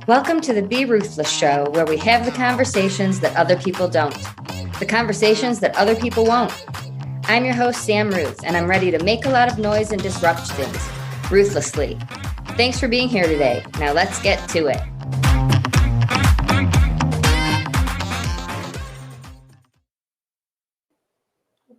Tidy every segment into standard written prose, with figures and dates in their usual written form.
Welcome to the Be Ruthless Show, where we have the conversations that other people don't. The conversations that other people won't. I'm your host, Sam Ruth, and I'm ready to make a lot of noise and disrupt things, ruthlessly. Thanks for being here today. Now let's get to it.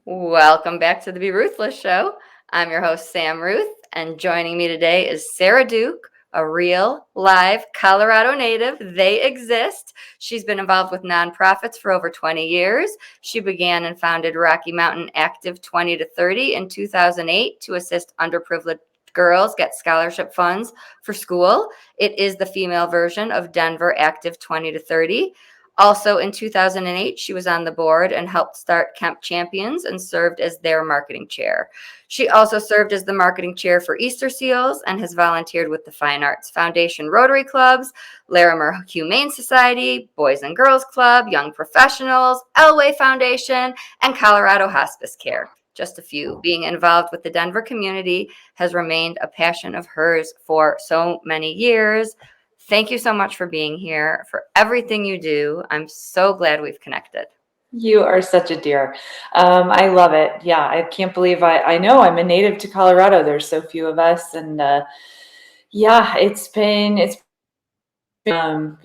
Welcome back to the Be Ruthless Show. I'm your host, Sam Ruth, and joining me today is Sara Duke, a real, live Colorado native. They exist. She's been involved with nonprofits for over 20 years. She began and founded Rocky Mountain Active 20 to 30 in 2008 to assist underprivileged girls get scholarship funds for school. It is the female version of Denver Active 20 to 30. Also in 2008, she was on the board and helped start Kemp Champions and served as their marketing chair. She also served as the marketing chair for Easter Seals and has volunteered with the Fine Arts Foundation Rotary Clubs, Larimer Humane Society, Boys and Girls Club, Young Professionals, Elway Foundation, and Colorado Hospice Care. Just a few. Being involved with the Denver community has remained a passion of hers for so many years. Thank you so much for being here, for everything you do. I'm so glad we've connected. You are such a dear. I love it. Yeah, I can't believe I know I'm a native to Colorado. There's so few of us. And yeah, the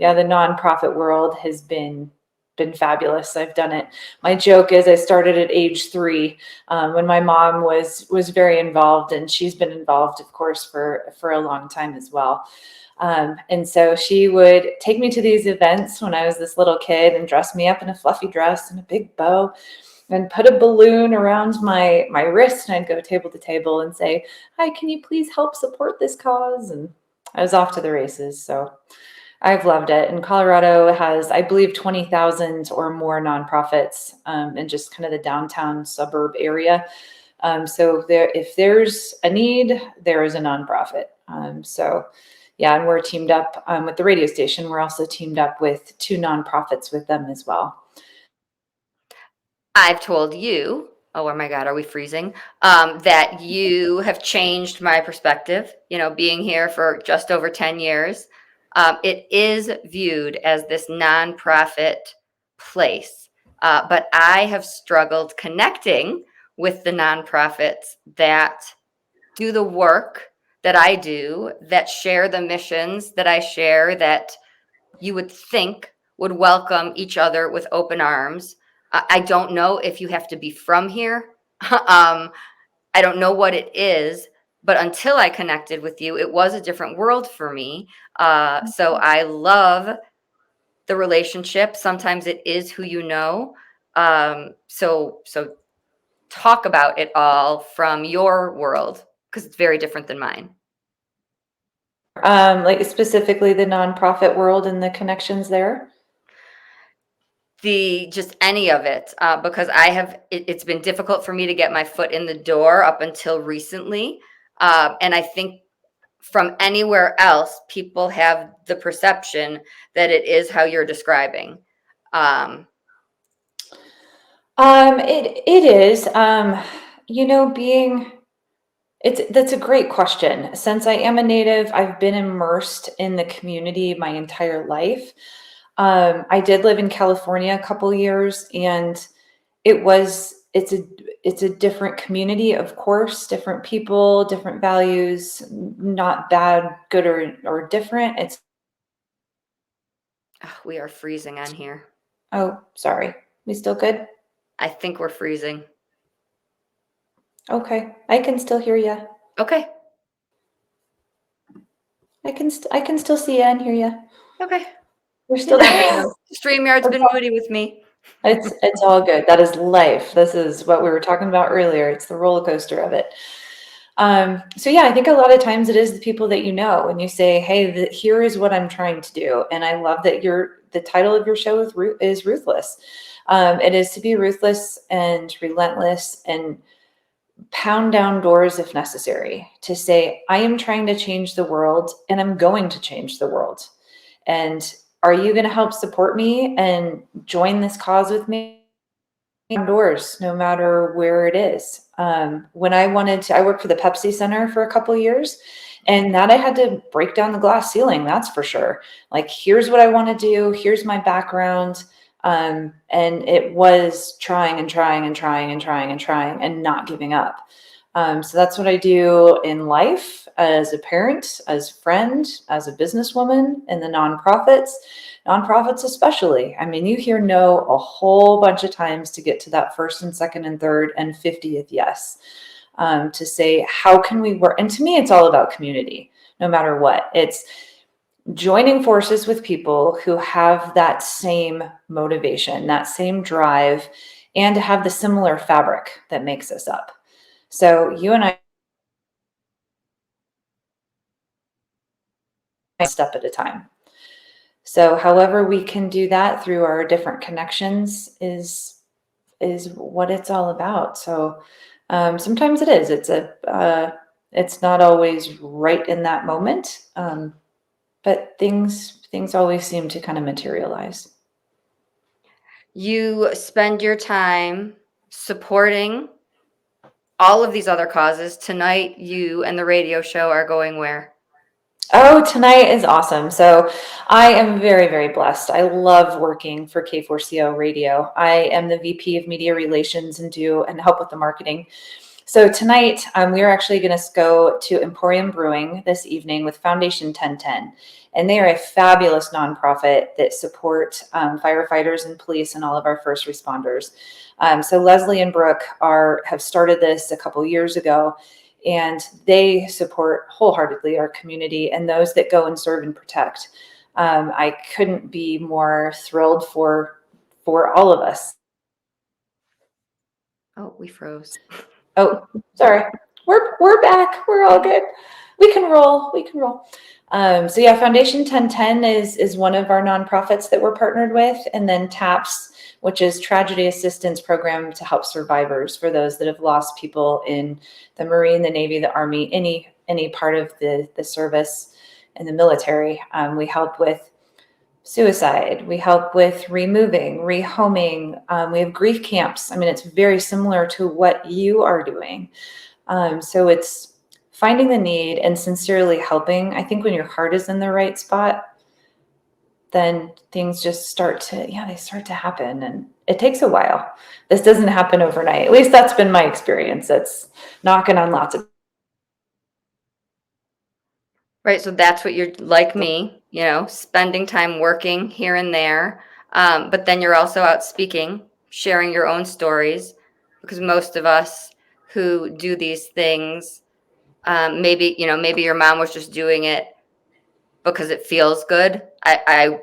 nonprofit world has been fabulous. I've done it. My joke is I started at age 3 when my mom was very involved, and she's been involved, of course, for a long time as well. And so she would take me to these events when I was this little kid and dress me up in a fluffy dress and a big bow and put a balloon around my wrist. And I'd go table to table and say, "Hi, can you please help support this cause?" And I was off to the races. So I've loved it. And Colorado has, I believe, 20,000 or more nonprofits in just kind of the downtown suburb area. So if there's a need, there is a nonprofit. Yeah, and we're teamed up with the radio station. We're also teamed up with 2 nonprofits with them as well. I've told you, oh my God, are we freezing? That you have changed my perspective, being here for just over 10 years. It is viewed as this nonprofit place, but I have struggled connecting with the nonprofits that do the work that I do, that share the missions that I share, that you would think would welcome each other with open arms. I don't know if you have to be from here. I don't know what it is, but until I connected with you, it was a different world for me. So I love the relationship. Sometimes it is who you know. So talk about it all from your world, because it's very different than mine. Like specifically the nonprofit world and the connections there? Just any of it, because it's been difficult for me to get my foot in the door up until recently. And I think from anywhere else, people have the perception that it is how you're describing. It is, that's a great question. Since I am a native, I've been immersed in the community my entire life. I did live in California a couple years, and it's a different community, of course, different people, different values, not bad, good, or different. We are freezing on here. Oh, sorry. We still good? I think we're freezing. Okay, I can still hear you. Okay. I can still see you and hear you. Okay. We're still there. StreamYard's been moody with me. It's all good. That is life. This is what we were talking about earlier. It's the roller coaster of it. So yeah, I think a lot of times it is the people that you know, and you say, "Hey, here is what I'm trying to do." And I love that the title of your show is Ruthless. It is to be ruthless and relentless and pound down doors if necessary, to say, I am trying to change the world and I'm going to change the world. And are you going to help support me and join this cause with me? Doors, no matter where it is. When I worked for the Pepsi Center for a couple of years, And that I had to break down the glass ceiling, that's for sure. Like, here's what I want to do. Here's my background. And it was trying and trying and trying and trying and trying and not giving up. So that's what I do in life as a parent, as a friend, as a businesswoman, in the nonprofits especially. I mean, you hear no a whole bunch of times to get to that first and second and third and 50th yes. To say, how can we work? And to me, it's all about community, no matter what. It's joining forces with people who have that same motivation, that same drive, and to have the similar fabric that makes us up. So you and I, a step at a time. So however we can do that through our different connections is what it's all about. So sometimes it is. It's not always right in that moment, but things always seem to kind of materialize. You spend your time supporting all of these other causes. Tonight, you and the radio show are going where? Oh, tonight is awesome. So I am very, very blessed. I love working for K4CO Radio. I am the VP of Media Relations and help with the marketing. So tonight, we are actually going to go to Emporium Brewing this evening with Foundation 1010. And they are a fabulous nonprofit that support firefighters and police and all of our first responders. So Leslie and Brooke have started this a couple years ago, and they support wholeheartedly our community and those that go and serve and protect. I couldn't be more thrilled for all of us. Oh, we froze. Oh, sorry. We're back. We're all good. We can roll. So yeah, Foundation 1010 is one of our nonprofits that we're partnered with, and then TAPS, which is Tragedy Assistance Program to help survivors for those that have lost people in the Marine, the Navy, the Army, any part of the service in the military. We help with suicide. We help with removing, rehoming. We have grief camps. I mean, it's very similar to what you are doing. So it's finding the need and sincerely helping. I think when your heart is in the right spot, then things just start to happen. And it takes a while. This doesn't happen overnight. At least that's been my experience. It's knocking on lots of. Right. So that's what you're like me, spending time working here and there. But then you're also out speaking, sharing your own stories, because most of us who do these things, maybe your mom was just doing it because it feels good. I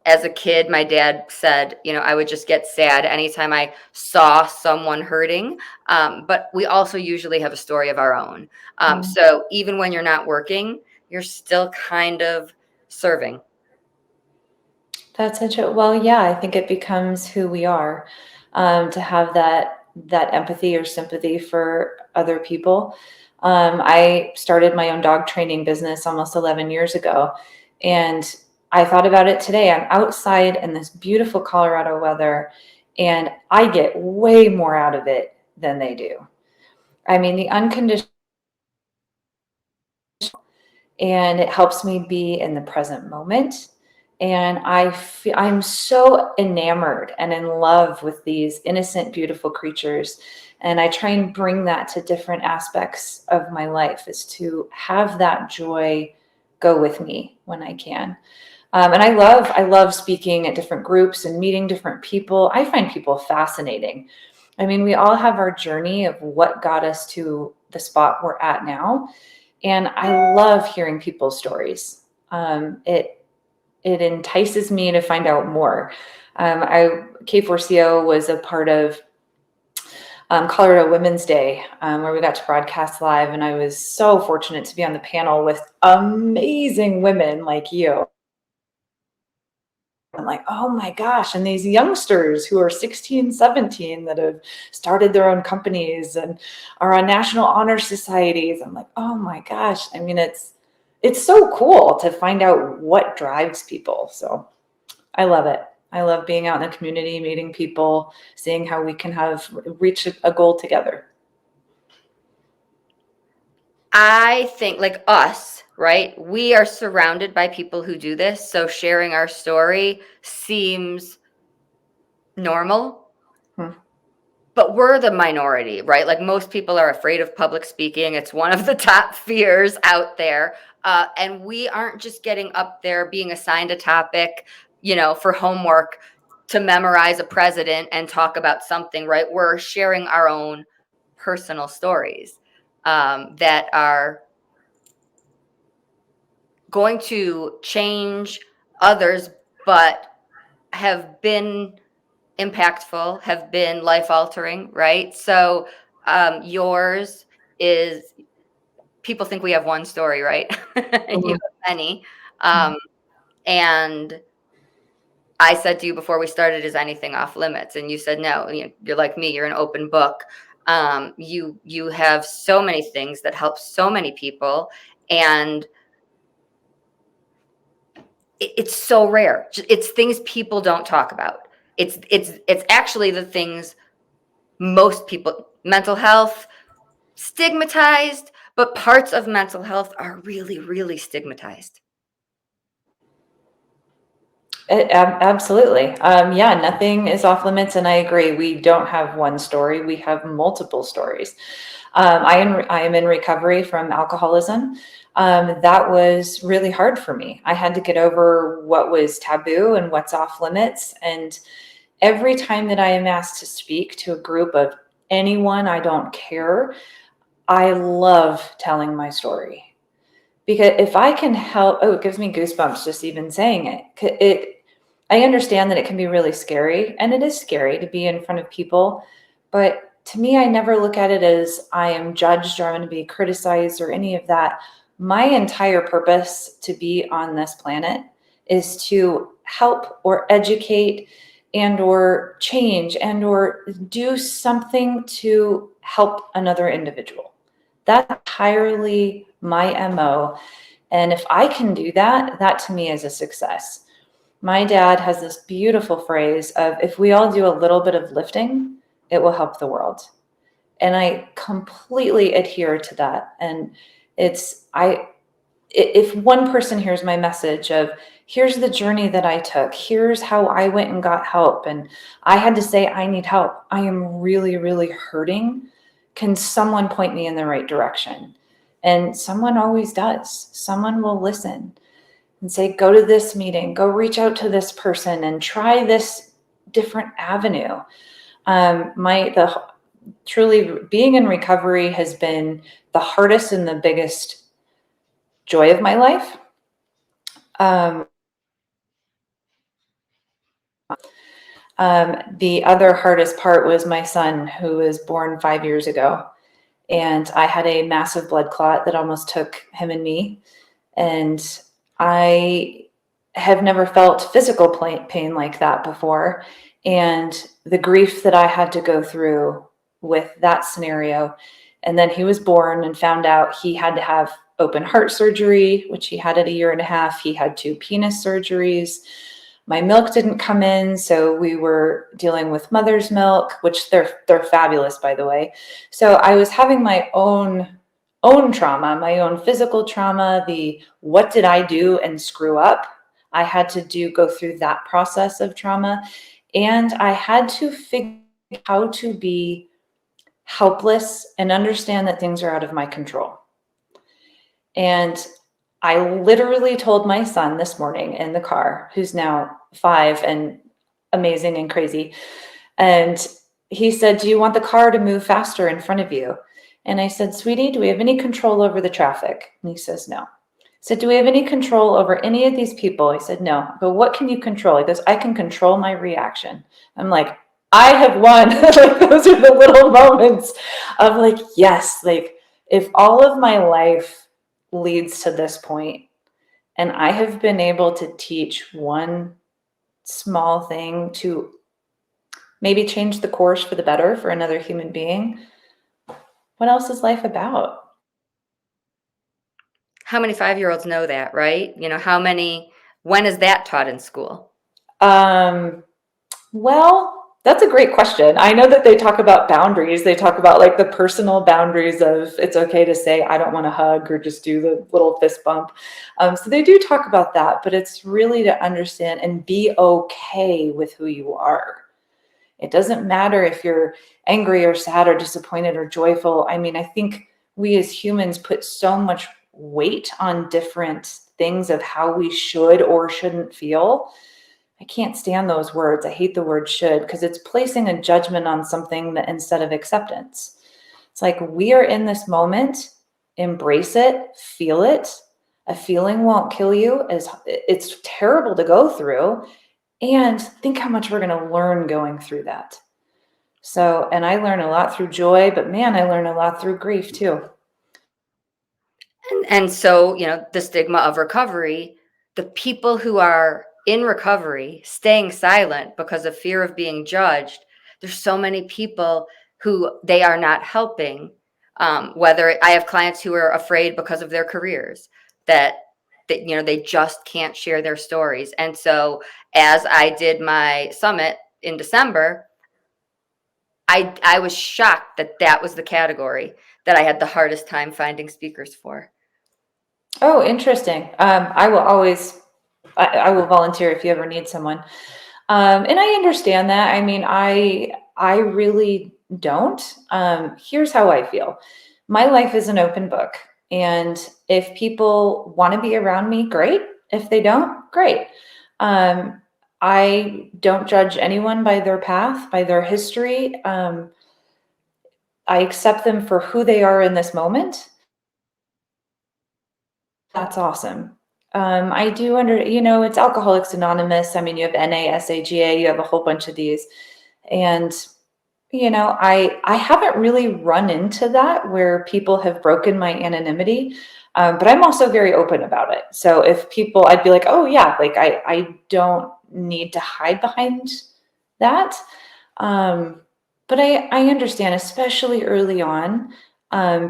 as a kid, my dad said, I would just get sad anytime I saw someone hurting. But we also usually have a story of our own. So even when you're not working, you're still kind of serving. That's such a, well, yeah, I think it becomes who we are, to have that empathy or sympathy for other people. I started my own dog training business almost 11 years ago, and I thought about it today. I'm outside in this beautiful Colorado weather, and I get way more out of it than they do. I mean, the unconditional, and it helps me be in the present moment. And I'm so enamored and in love with these innocent, beautiful creatures. And I try and bring that to different aspects of my life, is to have that joy go with me when I can. And I love speaking at different groups and meeting different people. I find people fascinating. I mean, we all have our journey of what got us to the spot we're at now. And I love hearing people's stories. It entices me to find out more. K4CO was a part of Colorado Women's Day, where we got to broadcast live, and I was so fortunate to be on the panel with amazing women like you. I'm like, oh my gosh, and these youngsters who are 16, 17 that have started their own companies and are on national honor societies. I'm like, oh my gosh. I mean, it's so cool to find out what drives people. So I love it. I love being out in the community, meeting people, seeing how we can reach a goal together. I think like us, right? We are surrounded by people who do this. So sharing our story seems normal, Hmm. but we're the minority, right? Like most people are afraid of public speaking. It's one of the top fears out there. And we aren't just getting up there being assigned a topic, for homework to memorize a president and talk about something, right? We're sharing our own personal stories that are going to change others, but have been impactful, have been life altering, right? So yours is, people think we have one story, right? You Mhm. have many. And I said to you before we started, is anything off limits? And you said no. You're like me, you're an open book. You have so many things that help so many people, and it's so rare. It's things people don't talk about. It's actually the things most people, mental health, stigmatized, but parts of mental health are really, really stigmatized. Absolutely. Yeah, nothing is off limits. And I agree. We don't have one story. We have multiple stories. I am in recovery from alcoholism. That was really hard for me. I had to get over what was taboo and what's off limits. And every time that I am asked to speak to a group of anyone, I don't care, I love telling my story. Because if I can help, oh, it gives me goosebumps just even saying it. I understand that it can be really scary, and it is scary to be in front of people. But to me, I never look at it as I am judged or I'm going to be criticized or any of that. My entire purpose to be on this planet is to help or educate and or change and or do something to help another individual. That's entirely my MO. And if I can do that, that to me is a success. My dad has this beautiful phrase of if we all do a little bit of lifting, it will help the world. And I completely adhere to that. And if one person hears my message of here's the journey that I took, here's how I went and got help, and I had to say I need help, I am really, really hurting, can someone point me in the right direction? And someone always does. Someone will listen and say, go to this meeting, go reach out to this person and try this different avenue. Truly being in recovery has been the hardest and the biggest joy of my life. The other hardest part was my son, who was born 5 years ago. And I had a massive blood clot that almost took him and me. And I have never felt physical pain like that before. And the grief that I had to go through with that scenario. And then he was born and found out he had to have open heart surgery, which he had at 1.5 years. He had 2 penis surgeries. My milk didn't come in, so we were dealing with mother's milk, which they're fabulous, by the way. So I was having my own trauma, my own physical trauma, the what did I do and screw up? I had to go through that process of trauma, and I had to figure out how to be helpless and understand that things are out of my control. And I literally told my son this morning in the car, who's now 5 and amazing and crazy. And he said, do you want the car to move faster in front of you? And I said, sweetie, do we have any control over the traffic? And he says, no. I said, do we have any control over any of these people? He said, no. But what can you control? He goes, I can control my reaction. I'm like, I have won. Like, those are the little moments of like, yes, like if all of my life leads to this point, and I have been able to teach one small thing to maybe change the course for the better for another human being, what else is life about? How many 5-year-olds know that, right? How many, when is that taught in school? Um, well, That's a great question. I know that they talk about boundaries. They talk about like the personal boundaries of it's okay to say, I don't want to hug or just do the little fist bump. So they do talk about that, but it's really to understand and be okay with who you are. It doesn't matter if you're angry or sad or disappointed or joyful. I mean, I think we as humans put so much weight on different things of how we should or shouldn't feel. I can't stand those words. I hate the word should because it's placing a judgment on something that instead of acceptance. It's like we are in this moment, embrace it, feel it. A feeling won't kill you. It's terrible to go through. And think how much we're going to learn going through that. So, and I learn a lot through joy, but man, I learn a lot through grief too. And so, the stigma of recovery, the people who are in recovery, staying silent because of fear of being judged, there's so many people who they are not helping. Whether I have clients who are afraid because of their careers that they just can't share their stories. And so as I did my summit in December, I was shocked that was the category that I had the hardest time finding speakers for. Oh, interesting. I will always, I will volunteer if you ever need someone. And I understand that. I mean, I really don't. Here's how I feel. My life is an open book. And if people want to be around me, great. If they don't, great. I don't judge anyone by their path, by their history. I accept them for who they are in this moment. That's awesome. I do it's Alcoholics Anonymous. I mean, you have NASAGA, you have a whole bunch of these. And, I haven't really run into that where people have broken my anonymity, but I'm also very open about it. So if people, I'd be like, oh yeah, like I don't need to hide behind that. But I understand, especially early on,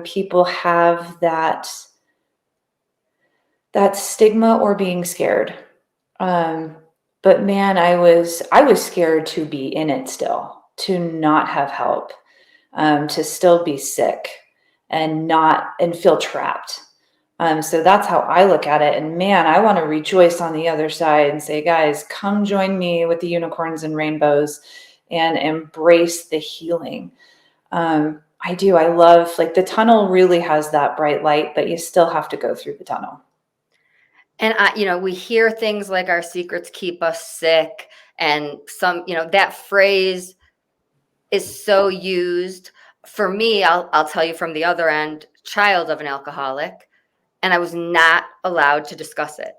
people have that stigma or being scared. But man, I was scared to be in it still, to not have help, to still be sick and feel trapped. So that's how I look at it. And man, I want to rejoice on the other side and say, guys, come join me with the unicorns and rainbows and embrace the healing. I do. I love, like, the tunnel really has that bright light, but you still have to go through the tunnel. And we hear things like our secrets keep us sick, and some, that phrase is so used. For me, I'll tell you from the other end, child of an alcoholic, and I was not allowed to discuss it,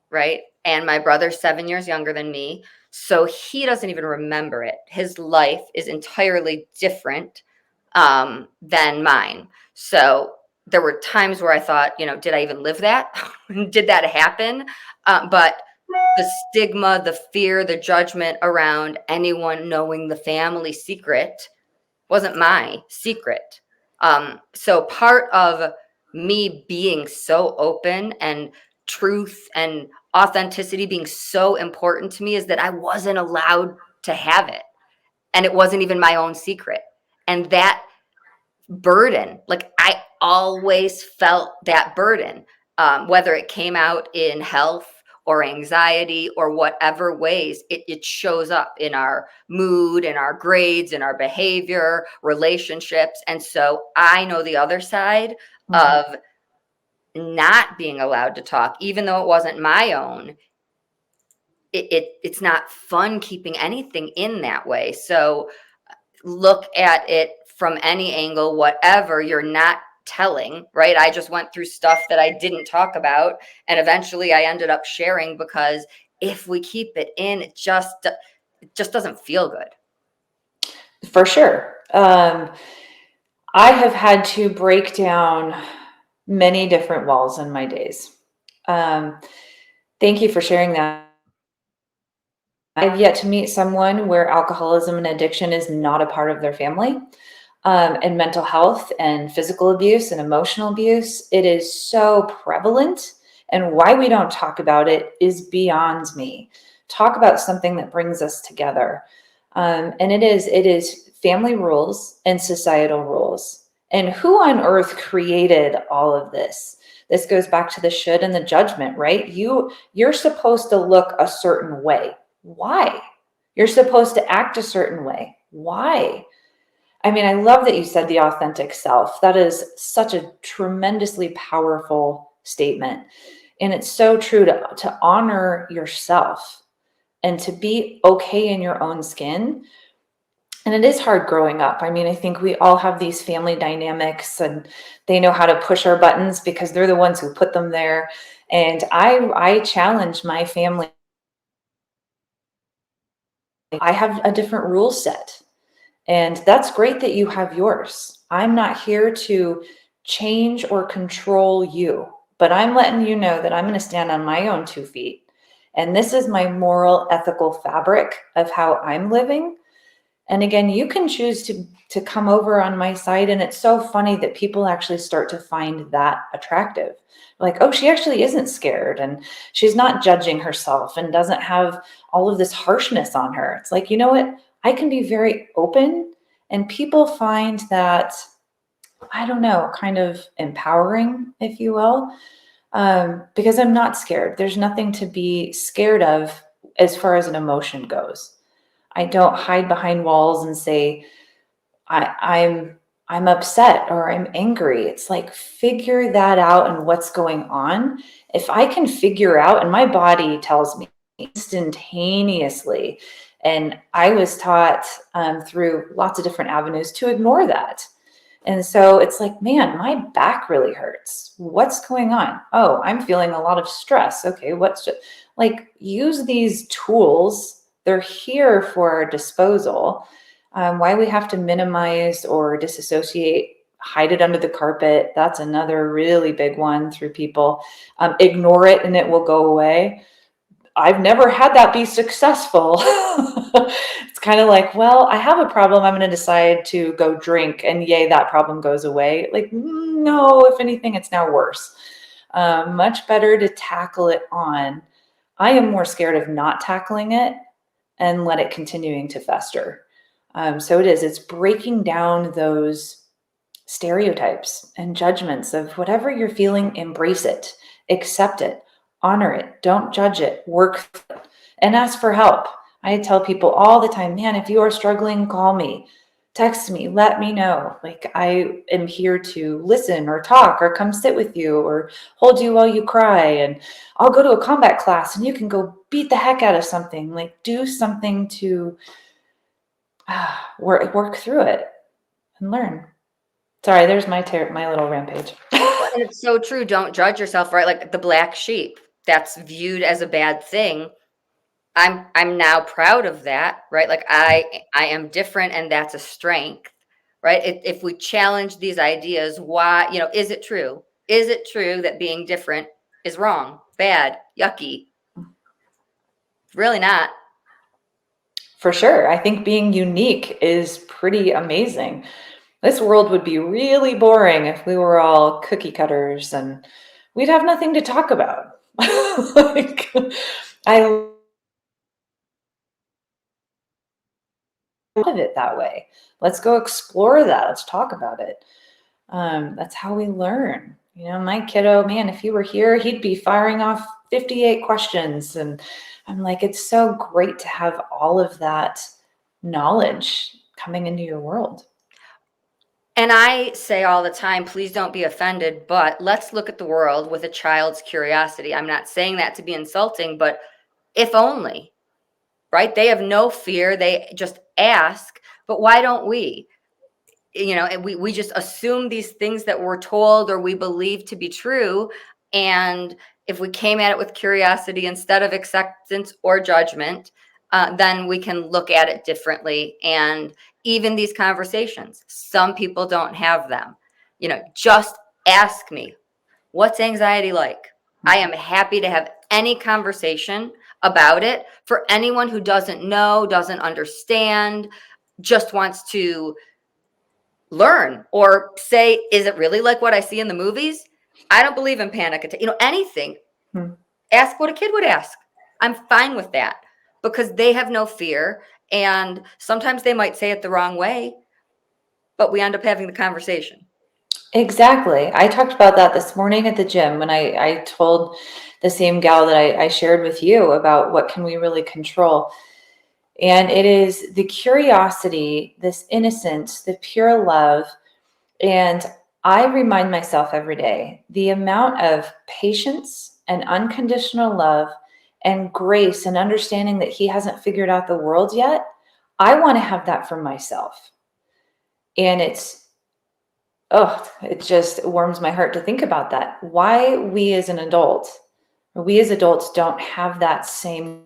right? And my brother's 7 years younger than me, so he doesn't even remember it. His life is entirely different than mine. So there were times where I thought, did I even live that? Did that happen? But the stigma, the fear, the judgment around anyone knowing the family secret wasn't my secret. So part of me being so open and truth and authenticity being so important to me is that I wasn't allowed to have it. And it wasn't even my own secret. And that burden, like, I always felt that burden, whether it came out in health or anxiety or whatever ways, it shows up in our mood, in our grades, in our behavior, relationships. And so I know the other side of not being allowed to talk, even though it wasn't my own. It's not fun keeping anything in that way. So look at it from any angle, whatever you're not telling, right? I just went through stuff that I didn't talk about, and eventually I ended up sharing, because if we keep it in, it just doesn't feel good. For sure. I have had to break down many different walls in my days. Thank you for sharing that. I've yet to meet someone where alcoholism and addiction is not a part of their family. And mental health and physical abuse and emotional abuse, it is so prevalent. And why we don't talk about it is beyond me. Talk about something that brings us together. And it is family rules and societal rules. And who on earth created all of this? This goes back to the should and the judgment, right? You're supposed to look a certain way. Why? You're supposed to act a certain way. Why? I mean, I love that you said the authentic self. That is such a tremendously powerful statement. And it's so true to honor yourself and to be okay in your own skin. And it is hard growing up. I mean, I think we all have these family dynamics and they know how to push our buttons because they're the ones who put them there. And I challenge my family. I have a different rule set. And that's great that you have yours. I'm not here to change or control you, but I'm letting you know that I'm going to stand on my own 2 feet. And this is my moral, ethical fabric of how I'm living. And again, you can choose to come over on my side. And it's so funny that people actually start to find that attractive. Like, oh, she actually isn't scared and she's not judging herself and doesn't have all of this harshness on her. It's like, you know what? I can be very open, and people find that, I don't know, kind of empowering, if you will, because I'm not scared. There's nothing to be scared of as far as an emotion goes. I don't hide behind walls and say, I'm upset or I'm angry. It's like, figure that out and what's going on. If I can figure out, and my body tells me instantaneously, and I was taught through lots of different avenues to ignore that. And so it's like, man, my back really hurts. What's going on? Oh, I'm feeling a lot of stress. Okay, like, use these tools. They're here for our disposal. Why we have to minimize or disassociate, hide it under the carpet. That's another really big one through people. Ignore it and it will go away. I've never had that be successful. It's kind of like, well, I have a problem. I'm going to decide to go drink, and yay, that problem goes away. Like, no, if anything, it's now worse. Much better to tackle it on. I am more scared of not tackling it and let it continuing to fester. So it's breaking down those stereotypes and judgments of whatever you're feeling. Embrace it, accept it, honor it, don't judge it, work through it, and ask for help. I tell people all the time, man, if you are struggling, call me, text me, let me know. Like, I am here to listen or talk or come sit with you or hold you while you cry. And I'll go to a combat class and you can go beat the heck out of something. Like, do something to work through it and learn. Sorry, there's my little rampage. And it's so true. Don't judge yourself, right? Like the black sheep, that's viewed as a bad thing. I'm now proud of that, right? Like I am different, and that's a strength, right? If we challenge these ideas, why, is it true? Is it true that being different is wrong, bad, yucky? Really not. For sure. I think being unique is pretty amazing. This world would be really boring if we were all cookie cutters and we'd have nothing to talk about. Like, I love it that way. Let's go explore that. Let's talk about it. That's how we learn. My kiddo, man, if he were here, he'd be firing off 58 questions. And I'm like, it's so great to have all of that knowledge coming into your world. And I say all the time, please don't be offended, but let's look at the world with a child's curiosity. I'm not saying that to be insulting, but if only, right? They have no fear. They just ask, but why don't we? And we just assume these things that we're told or we believe to be true. And if we came at it with curiosity instead of acceptance or judgment, then we can look at it differently. And even these conversations, some people don't have them. Just ask me, what's anxiety like? I am happy to have any conversation about it. For anyone who doesn't know, doesn't understand, just wants to learn or say, is it really like what I see in the movies? I don't believe in panic attack. Anything. Ask what a kid would ask. I'm fine with that because they have no fear And sometimes they might say it the wrong way, but we end up having the conversation. Exactly. I talked about that this morning at the gym when I told the same gal that I shared with you about what can we really control. And it is the curiosity, this innocence, the pure love. And I remind myself every day the amount of patience and unconditional love and grace and understanding that he hasn't figured out the world yet. I want to have that for myself. And it just warms my heart to think about that. Why we as adults don't have that same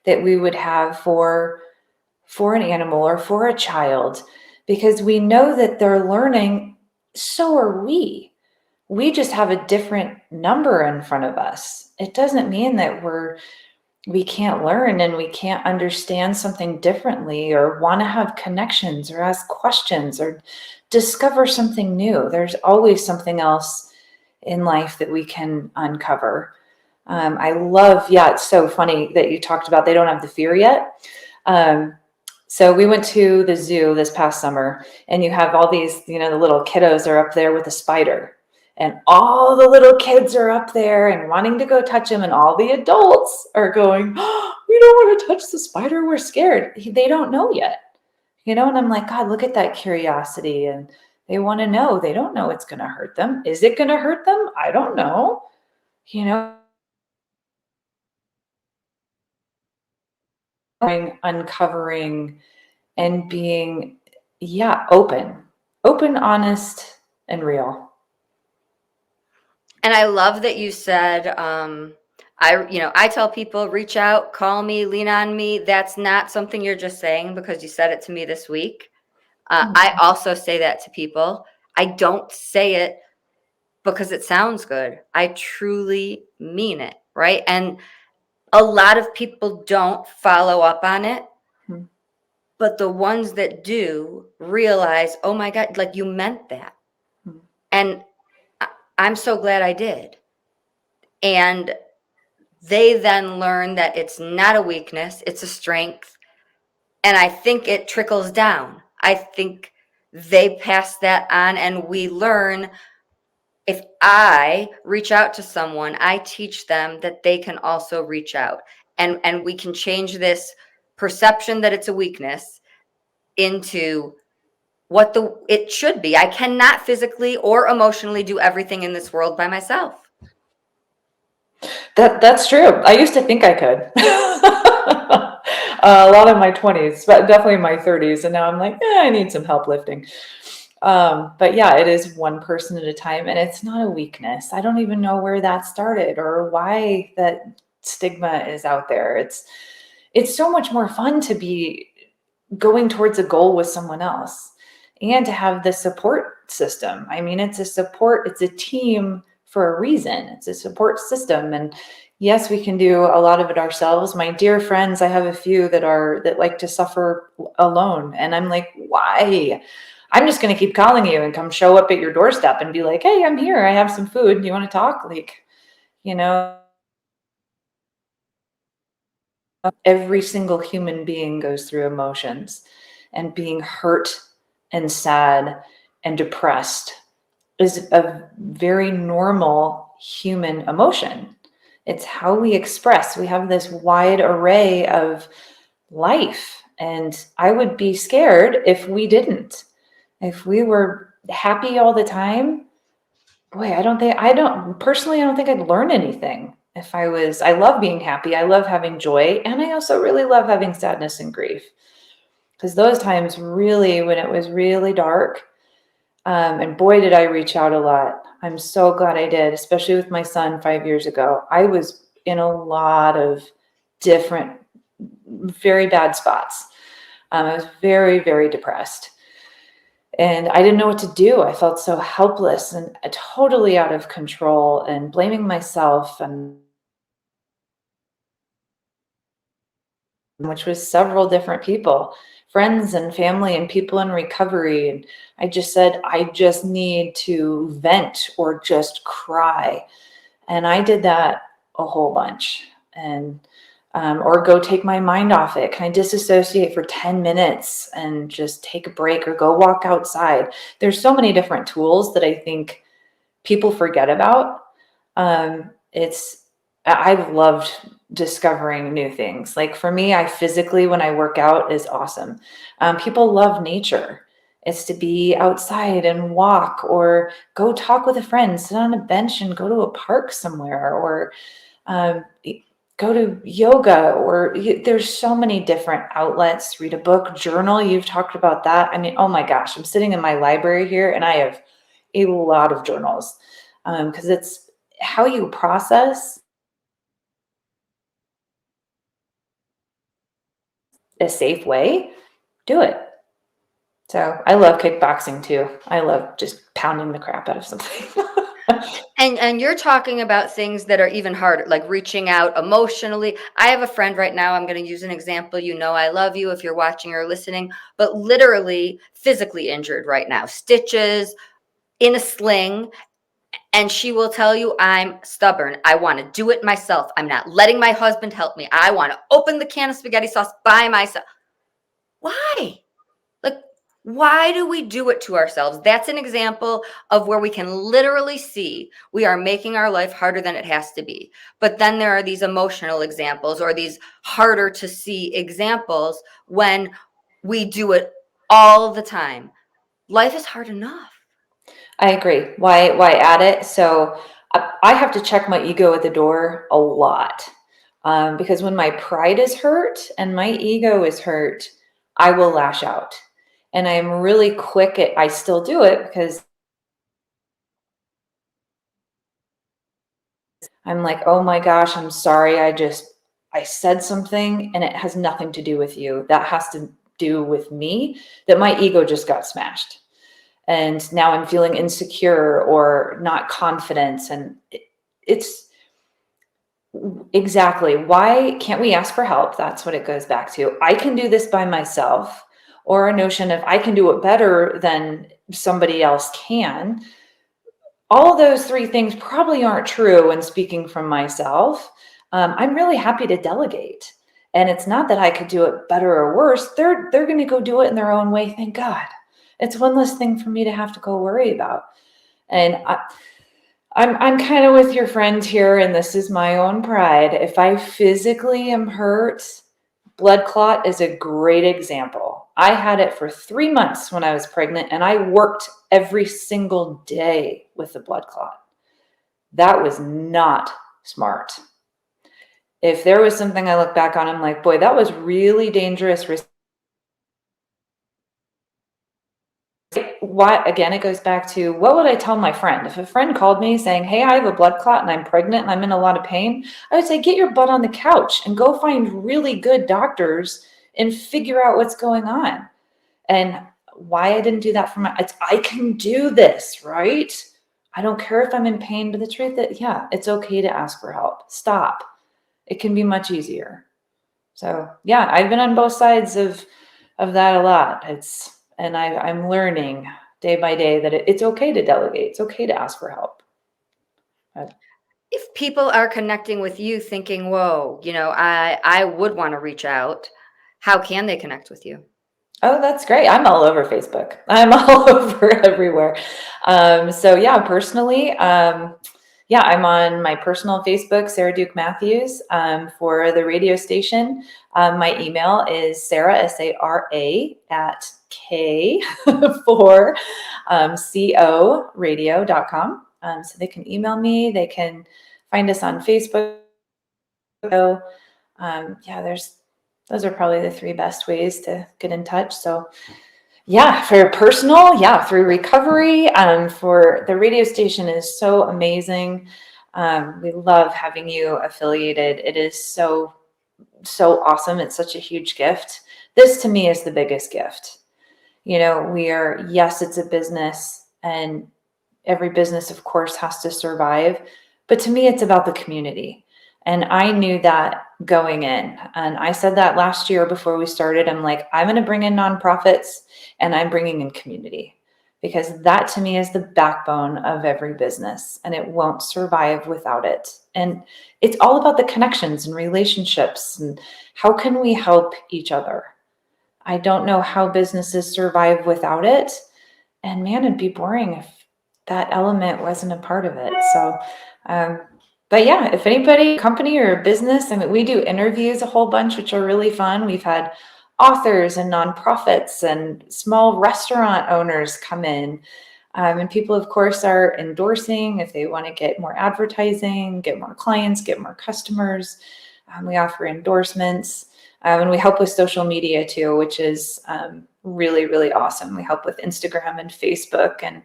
that we would have for an animal or for a child, because we know that they're learning. So are we. We just have a different number in front of us. It doesn't mean that we can't learn and we can't understand something differently or want to have connections or ask questions or discover something new. There's always something else in life that we can uncover. I love, it's so funny that you talked about they don't have the fear yet. So we went to the zoo this past summer, and you have all these, the little kiddos are up there with a spider, and all the little kids are up there and wanting to go touch him, and all the adults are going, oh, we don't want to touch the spider, we're scared. They don't know yet, and I'm like, God, look at that curiosity, and they want to know. They don't know it's going to hurt them. Is it going to hurt them? I don't know. Uncovering and being, open, honest, and real. And I love that you said, I tell people, reach out, call me, lean on me. That's not something you're just saying because you said it to me this week. I also say that to people. I don't say it because it sounds good. I truly mean it, right? And a lot of people don't follow up on it, but the ones that do realize, oh my God, like you meant that. And I'm so glad I did. And they then learn that it's not a weakness, it's a strength. And I think it trickles down. I think they pass that on, and we learn. If I reach out to someone, I teach them that they can also reach out, and we can change this perception that it's a weakness into what it should be. I cannot physically or emotionally do everything in this world by myself. That's true. I used to think I could. A lot of my 20s, but definitely my 30s. And now I'm like, I need some help lifting. But it is one person at a time, and it's not a weakness. I don't even know where that started or why that stigma is out there. It's so much more fun to be going towards a goal with someone else and to have the support system. I mean, it's a team for a reason. It's a support system. And yes, we can do a lot of it ourselves. My dear friends, I have a few that like to suffer alone. And I'm like, why? I'm just going to keep calling you and come show up at your doorstep and be like, hey, I'm here. I have some food. Do you want to talk? Every single human being goes through emotions, and being hurt and sad and depressed is a very normal human emotion. It's how we express. We have this wide array of life, and I would be scared if we didn't. If we were happy all the time, boy, I don't think I'd learn anything. I love being happy. I love having joy. And I also really love having sadness and grief. Because those times really, when it was really dark, and boy, did I reach out a lot. I'm so glad I did, especially with my son 5 years ago. I was in a lot of different, very bad spots. I was very, very depressed. And I didn't know what to do. I felt so helpless and totally out of control and blaming myself, and which was several different people, friends and family and people in recovery. And I just said, I just need to vent or just cry. And I did that a whole bunch. And or go take my mind off it? Can I disassociate for 10 minutes and just take a break, or go walk outside? There's so many different tools that I think people forget about. I've loved discovering new things. Like for me, I physically, when I work out, is awesome. People love nature. It's to be outside and walk, or go talk with a friend, sit on a bench and go to a park somewhere, or um, go to yoga, or there's so many different outlets. Read a book, journal. You've talked about that. I mean, oh my gosh, I'm sitting in my library here and I have a lot of journals, because it's how you process a safe way. Do it. So I love kickboxing too. I love just pounding the crap out of something. And you're talking about things that are even harder, like reaching out emotionally. I have a friend right now, I'm going to use an example. You know, I love you if you're watching or listening, but literally physically injured right now, stitches, in a sling. And she will tell you, I'm stubborn. I want to do it myself. I'm not letting my husband help me. I want to open the can of spaghetti sauce by myself. Why? Like, why do we do it to ourselves? That's an example of where we can literally see we are making our life harder than it has to be. But then there are these emotional examples, or these harder to see examples when we do it all the time. Life is hard enough. I agree. Why add it? So I have to check my ego at the door a lot, because when my pride is hurt and my ego is hurt, I will lash out. And I'm really quick at, I still do it because I'm like, oh my gosh, I'm sorry. I said something and it has nothing to do with you. That has to do with me, that my ego just got smashed. And now I'm feeling insecure or not confident. And it's exactly, why can't we ask for help? That's what it goes back to. I can do this by myself, or a notion of I can do it better than somebody else can. All of those three things probably aren't true when speaking from myself. I'm really happy to delegate. And it's not that I could do it better or worse. They're going to go do it in their own way. Thank God. It's one less thing for me to have to go worry about. And I'm kind of with your friend here, and this is my own pride. If I physically am hurt, blood clot is a great example. I had it for 3 months when I was pregnant, and I worked every single day with the blood clot. That was not smart. If there was something I look back on, I'm like, boy, that was really dangerous. Why, again, it goes back to, what would I tell my friend? If a friend called me saying, hey, I have a blood clot and I'm pregnant and I'm in a lot of pain, I would say, get your butt on the couch and go find really good doctors and figure out what's going on. And why I didn't do that for I can do this, right? I don't care if I'm in pain, but the truth that, yeah, it's okay to ask for help. Stop. It can be much easier. So yeah, I've been on both sides of that a lot. And I'm learning day by day that it's okay to delegate. It's okay to ask for help. If people are connecting with you thinking, whoa, you know, I would want to reach out, how can they connect with you? Oh, that's great. I'm all over Facebook. I'm all over everywhere. So yeah, personally, yeah, I'm on my personal Facebook, Sara Duke Matthews. For the radio station, my email is Sara, S-A-R-A, at K4CO Radio.com. So they can email me. They can find us on Facebook. So yeah, those are probably the three best ways to get in touch. So yeah, for personal, yeah, through recovery. For the radio station is so amazing. We love having you affiliated. It is so awesome. It's such a huge gift. This to me is the biggest gift. You know, yes, it's a business, and every business, of course, has to survive. But to me, it's about the community. And I knew that going in. And I said that last year before we started. I'm like, I'm going to bring in nonprofits and I'm bringing in community, because that to me is the backbone of every business, and it won't survive without it. And it's all about the connections and relationships and how can we help each other. I don't know how businesses survive without it. And man, it'd be boring if that element wasn't a part of it. So, but yeah, if anybody, company or a business, I mean, we do interviews a whole bunch, which are really fun. We've had authors and nonprofits and small restaurant owners come in. And people, of course, are endorsing if they want to get more advertising, get more clients, get more customers. We offer endorsements. And we help with social media too, which is really, really awesome. We help with Instagram and Facebook and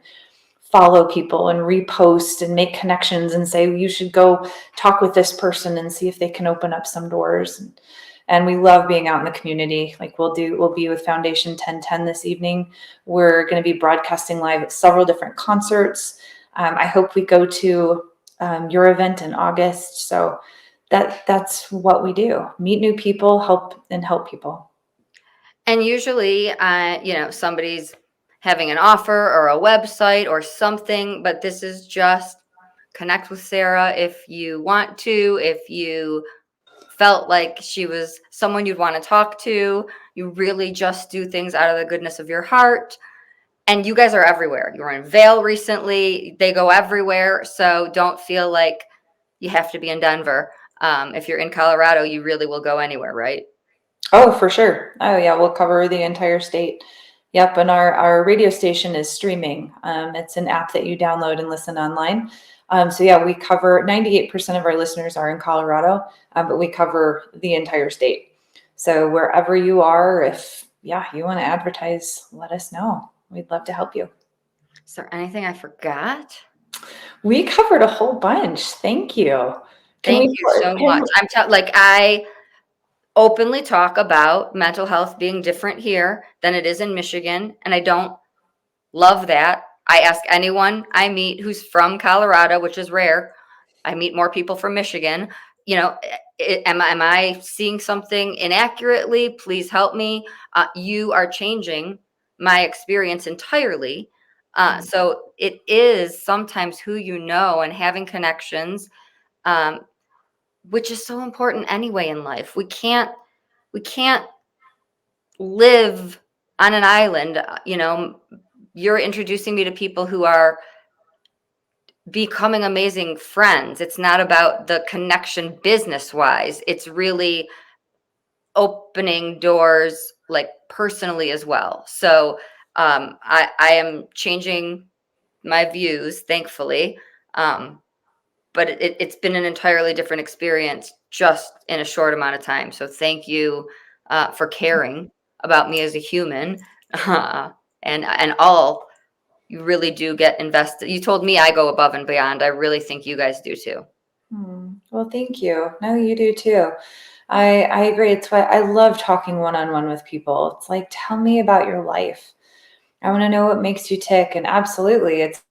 follow people and repost and make connections and say, you should go talk with this person and see if they can open up some doors. And we love being out in the community. Like we'll be with Foundation 1010 this evening. We're going to be broadcasting live at several different concerts. I hope we go to your event in August. So that's what we do. Meet new people, help people. And usually, somebody's having an offer or a website or something, but this is just connect with Sara if you want to, if you felt like she was someone you'd want to talk to. You really just do things out of the goodness of your heart. And you guys are everywhere. You were in Vail recently. They go everywhere. So don't feel like you have to be in Denver. If you're in Colorado, you really will go anywhere, right? Oh, for sure. Oh, yeah. We'll cover the entire state. Yep. And our radio station is streaming. It's an app that you download and listen online. So yeah, we cover 98% of our listeners are in Colorado, but we cover the entire state. So wherever you are, if you want to advertise, let us know. We'd love to help you. Is there anything I forgot? We covered a whole bunch. Thank you. Thank you so much. I openly talk about mental health being different here than it is in Michigan, and I don't love that. I ask anyone I meet who's from Colorado, which is rare. I meet more people from Michigan. Am I seeing something inaccurately? Please help me. You are changing my experience entirely. So it is sometimes who you know and having connections, which is so important anyway in life. We can't live on an island. You're introducing me to people who are becoming amazing friends. It's not about the connection business wise. It's really opening doors like personally as well. So I am changing my views, thankfully. But it's been an entirely different experience just in a short amount of time. So thank you for caring about me as a human, and all. You really do get invested. You told me I go above and beyond. I really think you guys do too. Well, thank you. No, you do too. I agree. It's why I love talking one-on-one with people. It's like, tell me about your life. I want to know what makes you tick. And absolutely, it's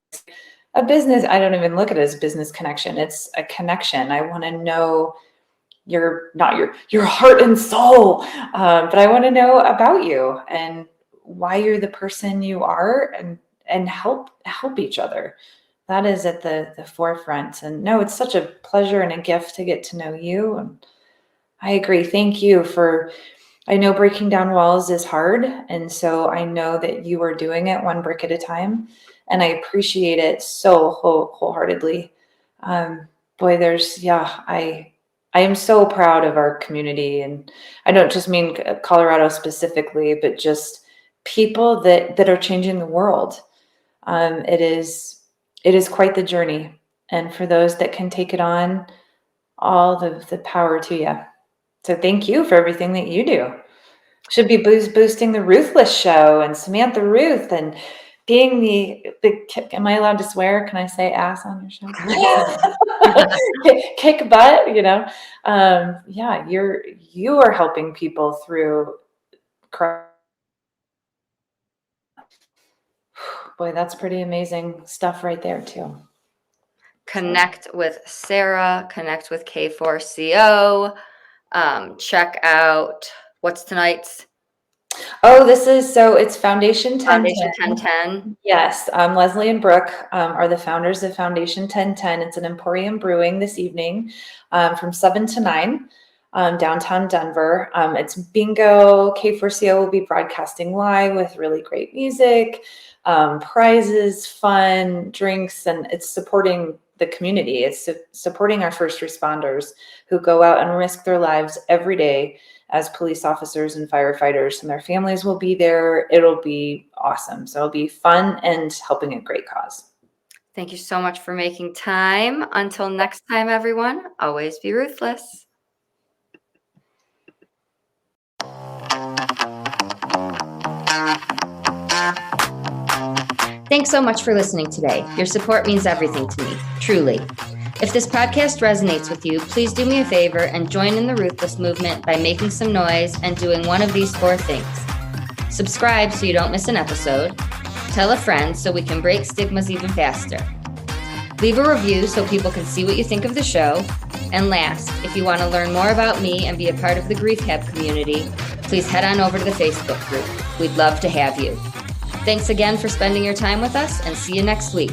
a business. I don't even look at it as business connection. It's a connection. I want to know not your heart and soul, but I want to know about you and why you're the person you are, and help each other. That is at the forefront. And no, it's such a pleasure and a gift to get to know you. And I agree. Thank you I know breaking down walls is hard. And so I know that you are doing it one brick at a time. And I appreciate it so wholeheartedly. I am so proud of our community. And I don't just mean Colorado specifically, but just people that are changing the world. It is quite the journey. And for those that can take it on, all the power to you. So thank you for everything that you do. Should be boosting the Ruthless Show and Samantha Ruth and being the am I allowed to swear? Can I say ass on your show? Kick butt, you are helping people through. Boy, that's pretty amazing stuff right there too. Connect with Sara, connect with K4CO. Check out what's tonight's Oh, it's Foundation 1010. Foundation 1010. Yes, Leslie and Brooke are the founders of Foundation 1010. It's an Emporium Brewing this evening from 7 to 9 downtown Denver. It's bingo. K4CO will be broadcasting live with really great music, prizes, fun, drinks, and it's supporting the community. It's supporting our first responders who go out and risk their lives every day as police officers and firefighters, and their families will be there. It'll be awesome. So it'll be fun and helping a great cause. Thank you so much for making time. Until next time, everyone, always be ruthless. Thanks so much for listening today. Your support means everything to me, truly. If this podcast resonates with you, please do me a favor and join in the Ruthless movement by making some noise and doing one of these 4 things. Subscribe so you don't miss an episode. Tell a friend so we can break stigmas even faster. Leave a review so people can see what you think of the show. And last, if you want to learn more about me and be a part of the Grief Hab community, please head on over to the Facebook group. We'd love to have you. Thanks again for spending your time with us, and see you next week.